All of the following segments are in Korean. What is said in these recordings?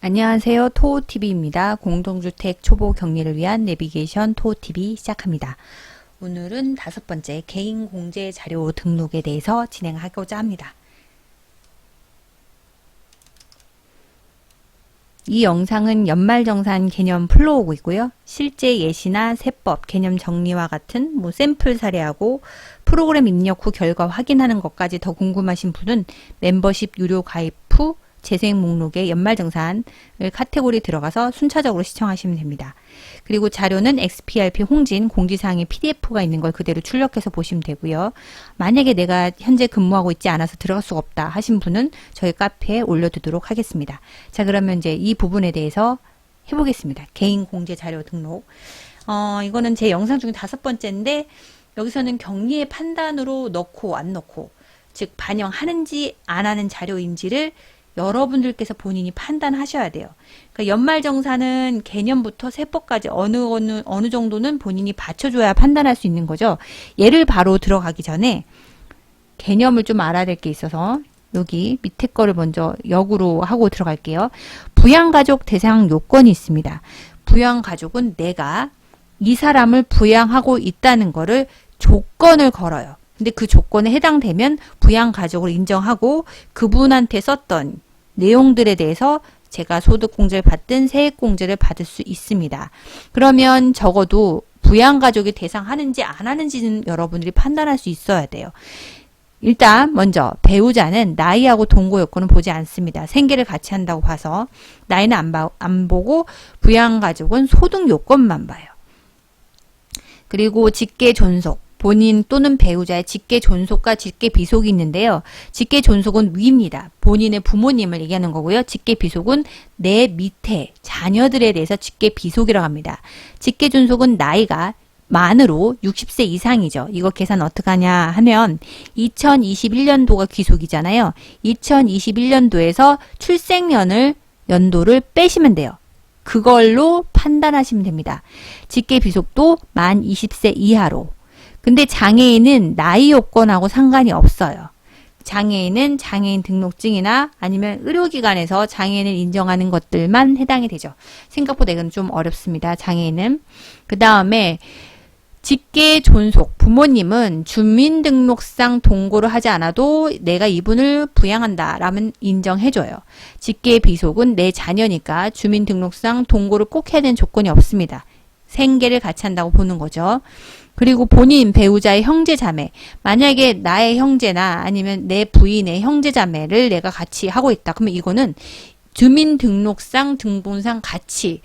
안녕하세요. 토오TV입니다. 공동주택 초보 격리를 위한 내비게이션 토오TV 시작합니다. 오늘은 5번째 개인 공제 자료 등록에 대해서 진행하고자 합니다. 이 영상은 연말정산 개념 플로우이고요. 실제 예시나 세법, 개념 정리와 같은 샘플 사례하고 프로그램 입력 후 결과 확인하는 것까지 더 궁금하신 분은 멤버십 유료 가입 후 재생 목록에 연말정산을 카테고리 들어가서 순차적으로 시청하시면 됩니다. 그리고 자료는 XPRP 홍진 공지사항에 PDF가 있는 걸 그대로 출력해서 보시면 되고요. 만약에 내가 현재 근무하고 있지 않아서 들어갈 수가 없다 하신 분은 저희 카페에 올려두도록 하겠습니다. 자, 그러면 이제 이 부분에 대해서 해보겠습니다. 개인 공제 자료 등록. 이거는 제 영상 중에 5번째인데 여기서는 격리의 판단으로 넣고 안 넣고, 즉 반영하는지 안 하는 자료인지를 여러분들께서 본인이 판단하셔야 돼요. 그러니까 연말정산은 개념부터 세법까지 어느 정도는 본인이 받쳐줘야 판단할 수 있는 거죠. 예를 바로 들어가기 전에 개념을 좀 알아야 될 게 있어서 여기 밑에 거를 먼저 역으로 하고 들어갈게요. 부양가족 대상 요건이 있습니다. 부양가족은 내가 이 사람을 부양하고 있다는 거를 조건을 걸어요. 근데 그 조건에 해당되면 부양가족을 인정하고 그분한테 썼던 내용들에 대해서 제가 소득공제를 받든 세액공제를 받을 수 있습니다. 그러면 적어도 부양가족이 대상하는지 안 하는지는 여러분들이 판단할 수 있어야 돼요. 일단 먼저 배우자는 나이하고 동거 요건은 보지 않습니다. 생계를 같이 한다고 봐서 나이는 안 보고 부양가족은 소득 요건만 봐요. 그리고 직계 존속, 본인 또는 배우자의 직계 존속과 직계 비속이 있는데요. 직계 존속은 위입니다. 본인의 부모님을 얘기하는 거고요. 직계 비속은 내 밑에 자녀들에 대해서 직계 비속이라고 합니다. 직계 존속은 나이가 만으로 60세 이상이죠. 이거 계산 어떻게 하냐 하면 2021년도가 귀속이잖아요. 2021년도에서 출생년을 연도를 빼시면 돼요. 그걸로 판단하시면 됩니다. 직계 비속도 만 20세 이하로. 근데 장애인은 나이 요건하고 상관이 없어요. 장애인은 장애인 등록증이나 아니면 의료기관에서 장애인을 인정하는 것들만 해당이 되죠. 생각보다 이건 좀 어렵습니다. 장애인은. 그 다음에 직계 존속, 부모님은 주민등록상 동고를 하지 않아도 내가 이분을 부양한다 라면 인정해줘요. 직계 비속은 내 자녀니까 주민등록상 동고를 꼭 해야 되는 조건이 없습니다. 생계를 같이 한다고 보는 거죠. 그리고 본인 배우자의 형제자매, 만약에 나의 형제나 아니면 내 부인의 형제자매를 내가 같이 하고 있다. 그러면 이거는 주민등록상 등본상 같이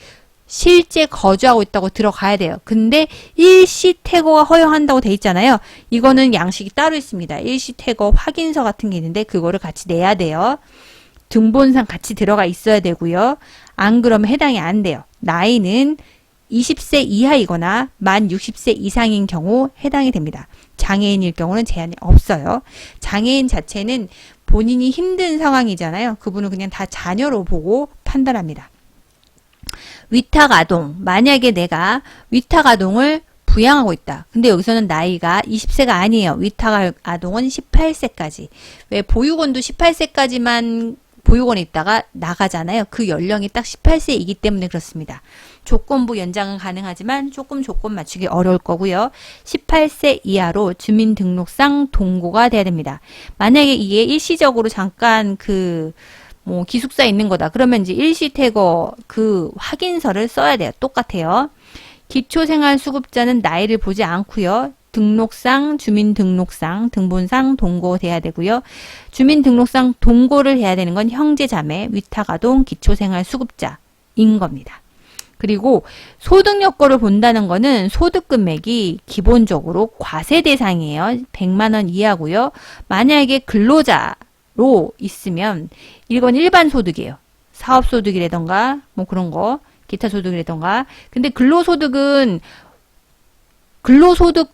실제 거주하고 있다고 들어가야 돼요. 근데 일시퇴거가 허용한다고 돼 있잖아요. 이거는 양식이 따로 있습니다. 일시퇴거 확인서 같은 게 있는데 그거를 같이 내야 돼요. 등본상 같이 들어가 있어야 되고요. 안 그러면 해당이 안 돼요. 나이는 20세 이하이거나 만 60세 이상인 경우 해당이 됩니다. 장애인일 경우는 제한이 없어요. 장애인 자체는 본인이 힘든 상황이잖아요. 그분은 그냥 다 자녀로 보고 판단합니다. 위탁아동, 만약에 내가 위탁아동을 부양하고 있다. 근데 여기서는 나이가 20세가 아니에요. 위탁아동은 18세까지. 왜 보육원도 18세까지만 보육원에 있다가 나가잖아요. 그 연령이 딱 18세이기 때문에 그렇습니다. 조건부 연장은 가능하지만 조금 조건 맞추기 어려울 거고요. 18세 이하로 주민등록상 동고가 돼야 됩니다. 만약에 이게 일시적으로 잠깐 기숙사에 있는 거다. 그러면 이제 일시퇴거 그 확인서를 써야 돼요. 똑같아요. 기초생활수급자는 나이를 보지 않고요. 등록상, 주민등록상, 등본상 동고돼야 되고요. 주민등록상 동고를 해야 되는 건 형제자매, 위탁아동, 기초생활수급자인 겁니다. 그리고 소득 여건을 본다는 거는 소득 금액이 기본적으로 과세 대상이에요. 100만 원 이하고요. 만약에 근로자로 있으면 이건 일반 소득이에요. 사업소득이라던가 그런 거, 기타 소득이라던가. 근데 근로소득은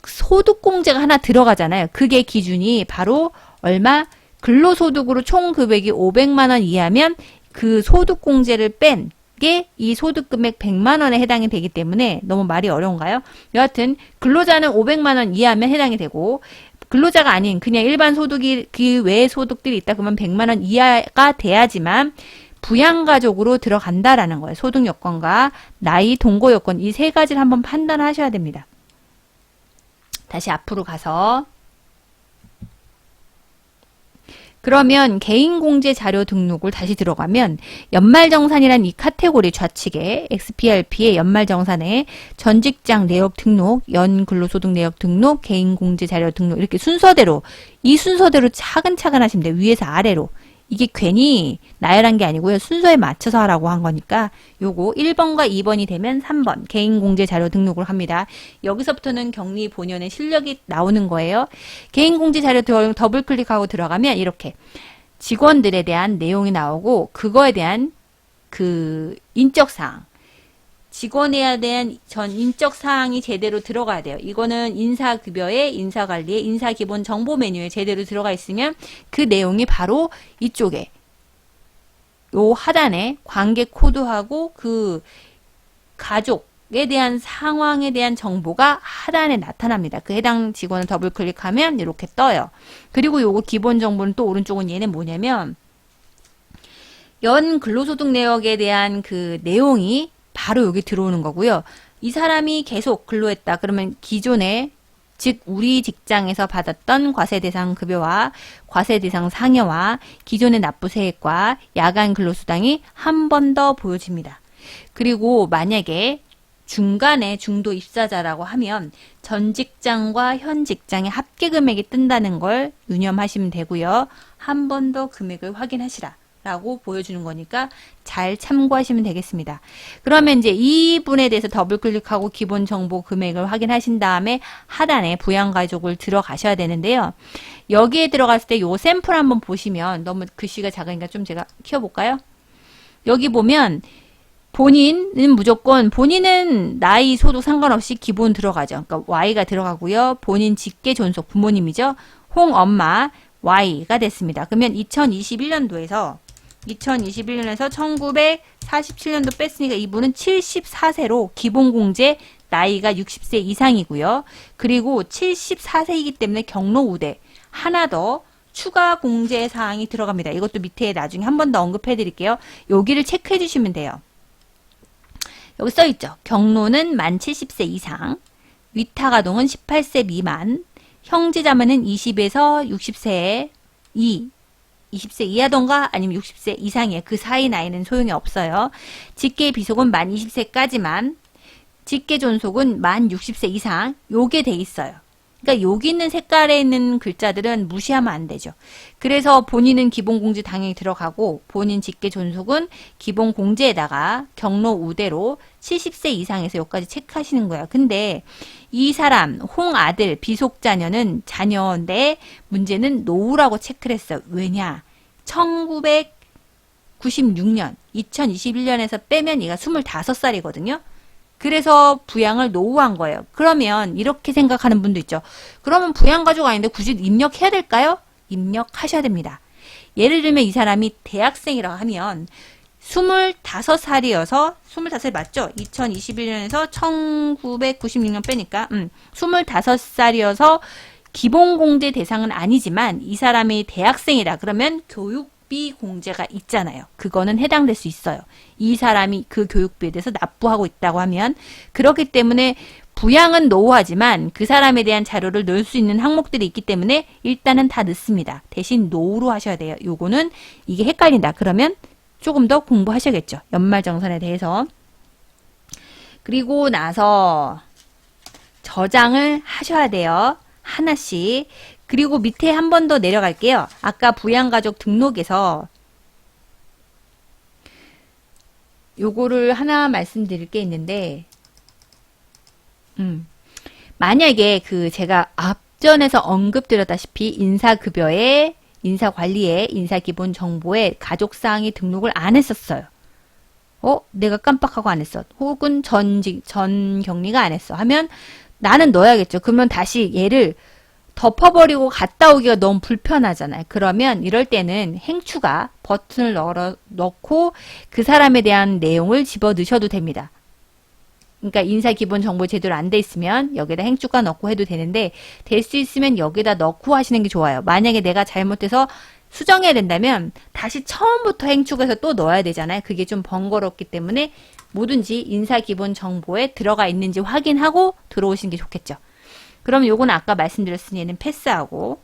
소득공제가 하나 들어가잖아요. 그게 기준이 바로 얼마? 근로소득으로 총 금액이 500만 원 이하면 그 소득공제를 뺀 게 이 소득금액 100만 원에 해당이 되기 때문에 너무 말이 어려운가요? 여하튼 근로자는 500만 원 이하면 해당이 되고 근로자가 아닌 그냥 일반 소득이 그 외의 소득들이 있다 그러면 100만 원 이하가 돼야지만 부양가족으로 들어간다라는 거예요. 소득 요건과 나이, 동거 요건 이 세 가지를 한번 판단하셔야 됩니다. 다시 앞으로 가서 그러면 개인공제 자료 등록을 다시 들어가면 연말정산이란 이 카테고리 좌측에 XPRP의 연말정산에 전직장 내역 등록, 연근로소득 내역 등록, 개인공제 자료 등록 이렇게 순서대로 이 순서대로 차근차근 하시면 돼요. 위에서 아래로. 이게 괜히 나열한 게 아니고요. 순서에 맞춰서 하라고 한 거니까 요거 1번과 2번이 되면 3번 개인공제 자료 등록을 합니다. 여기서부터는 격리 본연의 실력이 나오는 거예요. 개인공제 자료 더블 클릭하고 들어가면 이렇게 직원들에 대한 내용이 나오고 그거에 대한 그 인적사항 직원에 대한 전 인적 사항이 제대로 들어가야 돼요. 이거는 인사급여에 인사관리에 인사기본 정보 메뉴에 제대로 들어가 있으면 그 내용이 바로 이쪽에 요 하단에 관계 코드하고 그 가족에 대한 상황에 대한 정보가 하단에 나타납니다. 그 해당 직원을 더블 클릭하면 이렇게 떠요. 그리고 요거 기본 정보는 또 오른쪽은 얘는 뭐냐면 연 근로소득 내역에 대한 그 내용이 바로 여기 들어오는 거고요. 이 사람이 계속 근로했다. 그러면 기존에 즉 우리 직장에서 받았던 과세대상 급여와 과세대상 상여와 기존의 납부세액과 야간 근로수당이 한 번 더 보여집니다. 그리고 만약에 중간에 중도 입사자라고 하면 전 직장과 현 직장의 합계 금액이 뜬다는 걸 유념하시면 되고요. 한 번 더 금액을 확인하시라. 라고 보여주는 거니까 잘 참고하시면 되겠습니다. 그러면 이제 이 분에 대해서 더블 클릭하고 기본 정보 금액을 확인하신 다음에 하단에 부양가족을 들어가셔야 되는데요. 여기에 들어갔을 때 요 샘플 한번 보시면 너무 글씨가 작으니까 좀 제가 키워볼까요? 여기 보면 본인은 무조건 본인은 나이 소득 상관없이 기본 들어가죠. 그러니까 Y가 들어가고요. 본인 직계 존속 부모님이죠. 홍엄마 Y가 됐습니다. 그러면 2021년도에서 1947년도 뺐으니까 이분은 74세로 기본공제 나이가 60세 이상이고요. 그리고 74세이기 때문에 경로 우대 하나 더 추가 공제 사항이 들어갑니다. 이것도 밑에 나중에 한 번 더 언급해 드릴게요. 여기를 체크해 주시면 돼요. 여기 써 있죠. 경로는 만 70세 이상, 위탁아동은 18세 미만, 형제자매는 20에서 60세 20세 이하던가 아니면 60세 이상이에요. 그 사이 나이는 소용이 없어요. 직계 비속은 만 20세까지만, 직계 존속은 만 60세 이상, 요게 돼 있어요. 그러니까 여기 있는 색깔에 있는 글자들은 무시하면 안 되죠. 그래서 본인은 기본공제 당연히 들어가고 본인 직계 존속은 기본공제에다가 경로 우대로 70세 이상에서 여기까지 체크하시는 거예요. 근데 이 사람 홍아들 비속자녀는 자녀인데 문제는 노후라고 체크를 했어요. 왜냐? 1996년 2021년에서 빼면 얘가 25살이거든요. 그래서 부양을 노후한 거예요. 그러면 이렇게 생각하는 분도 있죠. 그러면 부양가족 아닌데 굳이 입력해야 될까요? 입력하셔야 됩니다. 예를 들면 이 사람이 대학생이라고 하면 25살이어서 25살 맞죠? 2021년에서 1996년 빼니까 25살이어서 기본공제 대상은 아니지만 이 사람이 대학생이다. 그러면 교육비 공제가 있잖아요. 그거는 해당될 수 있어요. 이 사람이 그 교육비에 대해서 납부하고 있다고 하면 그렇기 때문에 부양은 노후하지만 그 사람에 대한 자료를 넣을 수 있는 항목들이 있기 때문에 일단은 다 넣습니다. 대신 노후로 하셔야 돼요. 요거는 이게 헷갈린다. 그러면 조금 더 공부하셔야겠죠. 연말정산에 대해서. 그리고 나서 저장을 하셔야 돼요. 하나씩. 그리고 밑에 한 번 더 내려갈게요. 아까 부양가족 등록에서 요거를 하나 말씀드릴 게 있는데 만약에 그 제가 앞전에서 언급드렸다시피 인사급여에 인사관리에 인사기본정보에 가족사항이 등록을 안 했었어요. 내가 깜빡하고 안 했어. 혹은 전 격리가 안 했어. 하면 나는 넣어야겠죠. 그러면 다시 얘를 덮어버리고 갔다 오기가 너무 불편하잖아요. 그러면 이럴 때는 행추가 버튼을 넣고 그 사람에 대한 내용을 집어 넣으셔도 됩니다. 그러니까 인사기본정보 제대로 안 돼 있으면 여기다 행추가 넣고 해도 되는데 될 수 있으면 여기다 넣고 하시는 게 좋아요. 만약에 내가 잘못해서 수정해야 된다면 다시 처음부터 행축해서 또 넣어야 되잖아요. 그게 좀 번거롭기 때문에 뭐든지 인사기본정보에 들어가 있는지 확인하고 들어오시는 게 좋겠죠. 그럼 요거는 아까 말씀드렸으니 얘는 패스하고,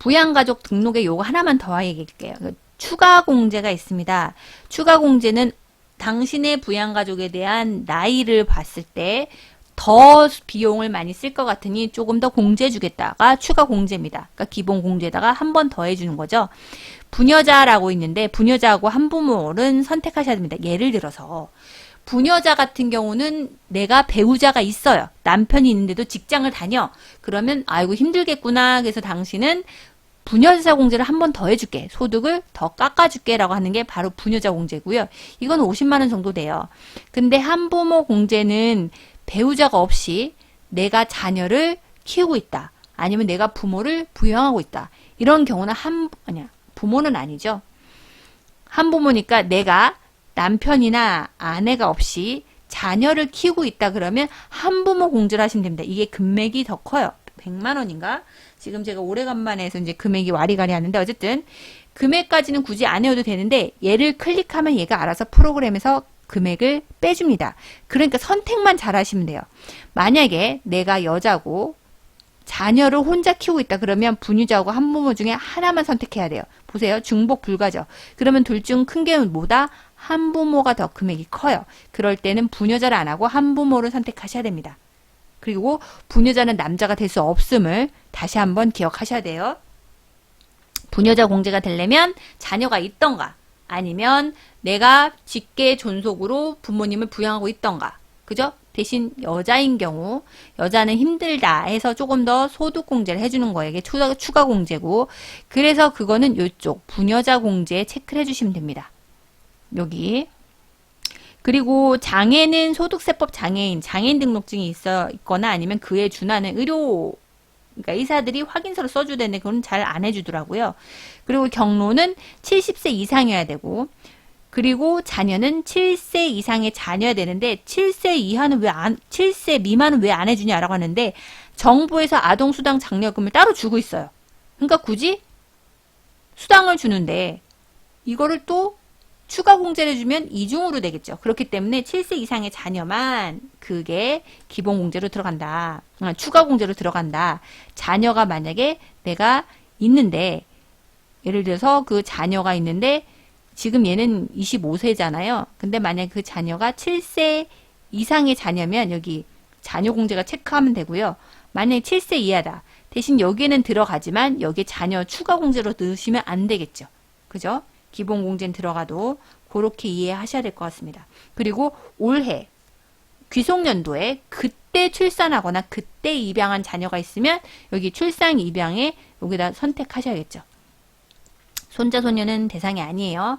부양가족 등록에 요거 하나만 더 얘기할게요. 추가 공제가 있습니다. 추가 공제는 당신의 부양가족에 대한 나이를 봤을 때 더 비용을 많이 쓸 것 같으니 조금 더 공제 주겠다가 추가 공제입니다. 그러니까 기본 공제에다가 한 번 더 해주는 거죠. 부녀자라고 있는데 부녀자하고 한부모를 선택하셔야 됩니다. 예를 들어서 부녀자 같은 경우는 내가 배우자가 있어요. 남편이 있는데도 직장을 다녀. 그러면 아이고 힘들겠구나. 그래서 당신은 부녀자 공제를 한 번 더 해줄게. 소득을 더 깎아줄게 라고 하는 게 바로 부녀자 공제고요. 이건 50만 원 정도 돼요. 근데 한부모 공제는 배우자가 없이 내가 자녀를 키우고 있다. 아니면 내가 부모를 부양하고 있다. 이런 경우는 부모는 아니죠. 한부모니까 내가 남편이나 아내가 없이 자녀를 키우고 있다 그러면 한부모 공제를 하시면 됩니다. 이게 금액이 더 커요. 100만 원인가? 지금 제가 오래간만에 해서 이제 금액이 와리가리 하는데 어쨌든 금액까지는 굳이 안 해도 되는데 얘를 클릭하면 얘가 알아서 프로그램에서 금액을 빼줍니다. 그러니까 선택만 잘 하시면 돼요. 만약에 내가 여자고 자녀를 혼자 키우고 있다 그러면 부녀자하고 한부모 중에 하나만 선택해야 돼요. 보세요. 중복 불가죠. 그러면 둘 중 큰 게 뭐다? 한부모가 더 금액이 커요. 그럴 때는 부녀자를 안 하고 한부모를 선택하셔야 됩니다. 그리고 부녀자는 남자가 될 수 없음을 다시 한번 기억하셔야 돼요. 부녀자 공제가 되려면 자녀가 있던가 아니면 내가 직계 존속으로 부모님을 부양하고 있던가, 그죠? 대신 여자인 경우 여자는 힘들다 해서 조금 더 소득 공제를 해주는 거예요. 이게 추가 공제고, 그래서 그거는 이쪽 부녀자 공제에 체크를 해주시면 됩니다. 여기. 그리고 장애는 소득세법 장애인 등록증이 있거나 아니면 그에 준하는 그러니까 의사들이 확인서를 써줘야 되는데 그건 잘 안 해주더라고요. 그리고 경로는 70세 이상이어야 되고, 그리고 자녀는 7세 이상의 자녀야 되는데 7세 미만은 왜 안 해주냐라고 하는데 정부에서 아동수당 장려금을 따로 주고 있어요. 그러니까 굳이 수당을 주는데 이거를 또 추가 공제를 해주면 이중으로 되겠죠. 그렇기 때문에 7세 이상의 자녀만 그게 기본 공제로 들어간다. 추가 공제로 들어간다. 자녀가 만약에 내가 있는데, 예를 들어서 그 자녀가 있는데 지금 얘는 25세잖아요. 근데 만약 그 자녀가 7세 이상의 자녀면 여기 자녀 공제가 체크하면 되고요. 만약에 7세 이하다. 대신 여기에는 들어가지만 여기에 자녀 추가 공제로 넣으시면 안 되겠죠. 그죠? 기본 공제는 들어가도 그렇게 이해하셔야 될 것 같습니다. 그리고 올해 귀속연도에 그때 출산하거나 그때 입양한 자녀가 있으면 여기 출산 입양에 여기다 선택하셔야겠죠. 손자 손녀는 대상이 아니에요.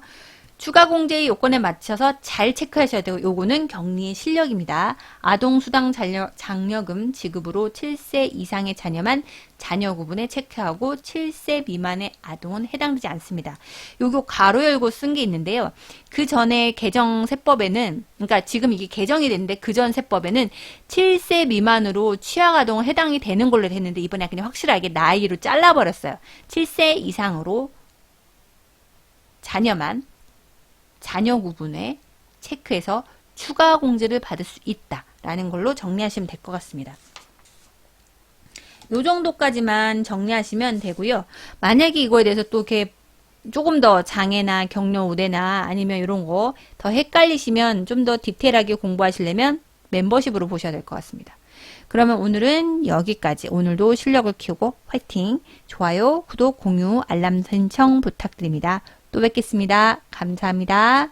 추가 공제의 요건에 맞춰서 잘 체크하셔야 되고, 요거는 격리의 실력입니다. 아동수당 장려금 지급으로 7세 이상의 자녀만 자녀 구분에 체크하고 7세 미만의 아동은 해당되지 않습니다. 요거 가로 열고 쓴 게 있는데요. 그 전에 개정 세법에는, 그러니까 지금 이게 개정이 됐는데 그 전 세법에는 7세 미만으로 취약 아동은 해당이 되는 걸로 됐는데 이번에 그냥 확실하게 나이로 잘라버렸어요. 7세 이상으로 자녀만 자녀 구분에 체크해서 추가 공제를 받을 수 있다라는 걸로 정리하시면 될 것 같습니다. 요 정도까지만 정리하시면 되고요. 만약에 이거에 대해서 또 이렇게 조금 더 장애나 격려 우대나 아니면 이런 거 더 헷갈리시면 좀 더 디테일하게 공부하시려면 멤버십으로 보셔야 될 것 같습니다. 그러면 오늘은 여기까지. 오늘도 실력을 키우고 화이팅! 좋아요, 구독, 공유, 알람 설정 부탁드립니다. 또 뵙겠습니다. 감사합니다.